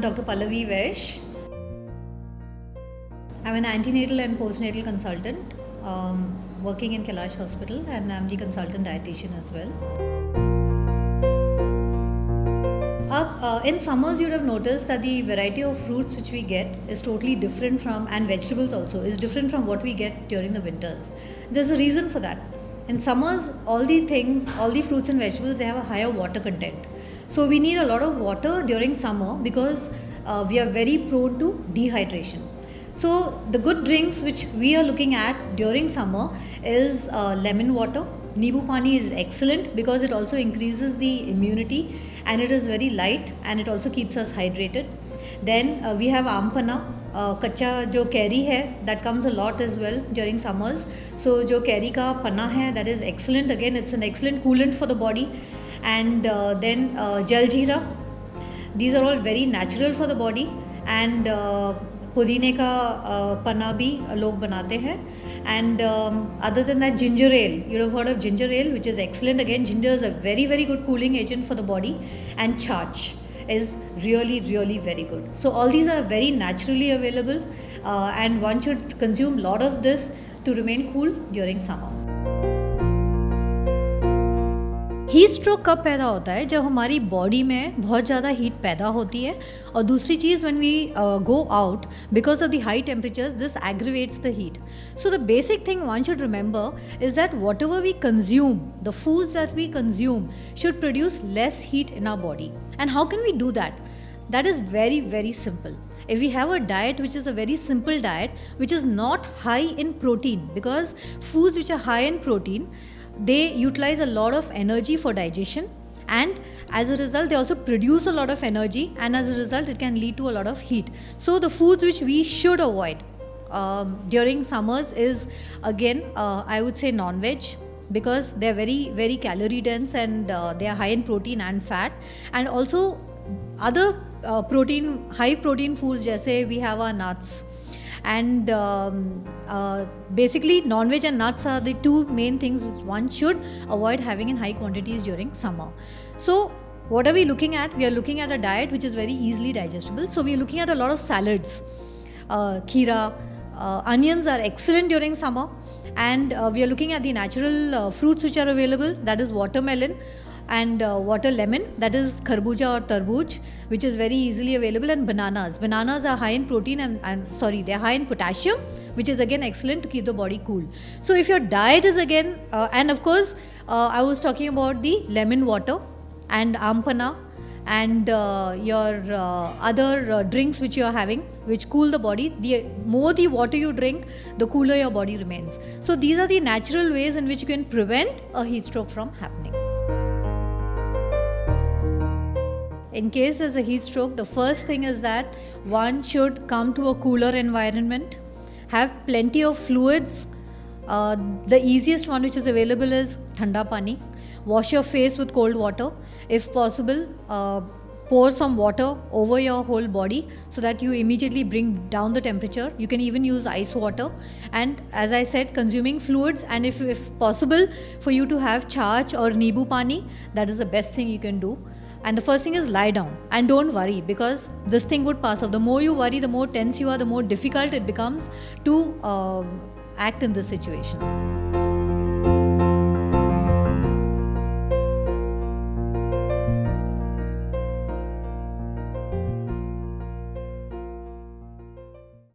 Dr. Pallavi Vesh. I'm an antenatal and postnatal consultant working in Kailash Hospital, and I'm the consultant dietitian as well. In summers, you'd have noticed that the variety of fruits which we get is totally different from, and vegetables also, is different from what we get during the winters. There's a reason for that. In summers, all the fruits and vegetables, they have a higher water content. So we need a lot of water during summer because we are very prone to dehydration. So the good drinks which we are looking at during summer is lemon water. Nibu pani is excellent because it also increases the immunity and it is very light and it also keeps us hydrated. Then we have ampana. कच्चा जो carry है that comes a lot as well during summers. So जो carry का पन्ना है, that is excellent. Again, it's an excellent coolant for the body. And then jaljeera. These are all very natural for the body. And पुदीने का पन्ना भी लोग बनाते हैं. And other than that, ginger ale. You'd have heard of ginger ale, which is excellent. Again, ginger is a very, very good cooling agent for the body. And chaach is really, really very good. So all these are very naturally available and one should consume a lot of this to remain cool during summer. Heat stroke कब पैदा होता है? जब हमारी body में बहुत ज़्यादा heat पैदा होती है. और दूसरी चीज़, when we go out because of the high temperatures, this aggravates the heat. So the basic thing one should remember is that whatever we consume, the foods that we consume should produce less heat in our body. And how can we do that? That is very, very simple. If we have a diet which is a very simple diet, which is not high in protein, because foods which are high in protein, they utilize a lot of energy for digestion, and as a result they also produce a lot of energy, and as a result it can lead to a lot of heat. So the foods which we should avoid during summers is again I would say non-veg, because they are very, very calorie dense and they are high in protein and fat. And also other high protein foods, जैसे we have our nuts, and basically non-veg and nuts are the two main things which one should avoid having in high quantities during summer. So what are we looking at? We are looking at a diet which is very easily digestible. So we are looking at a lot of salads, kheera, onions are excellent during summer, and we are looking at the natural fruits which are available, that is watermelon and water lemon, that is kharbuja or tarbooj, which is very easily available, and bananas are high in protein and they are high in potassium, which is again excellent to keep the body cool. So if your diet is again and of course I was talking about the lemon water and ampana and your other drinks which you are having, which cool the body. The more the water you drink, the cooler your body remains. So these are the natural ways in which you can prevent a heat stroke from happening. In case there's a heat stroke, the first thing is that one should come to a cooler environment, have plenty of fluids. The easiest one which is available is thanda pani. Wash your face with cold water. If possible, pour some water over your whole body so that you immediately bring down the temperature. You can even use ice water. And as I said, consuming fluids, and if possible for you to have chaach or nibu pani, that is the best thing you can do. And the first thing is lie down and don't worry, because this thing would pass off. The more you worry, the more tense you are, the more difficult it becomes to act in this situation.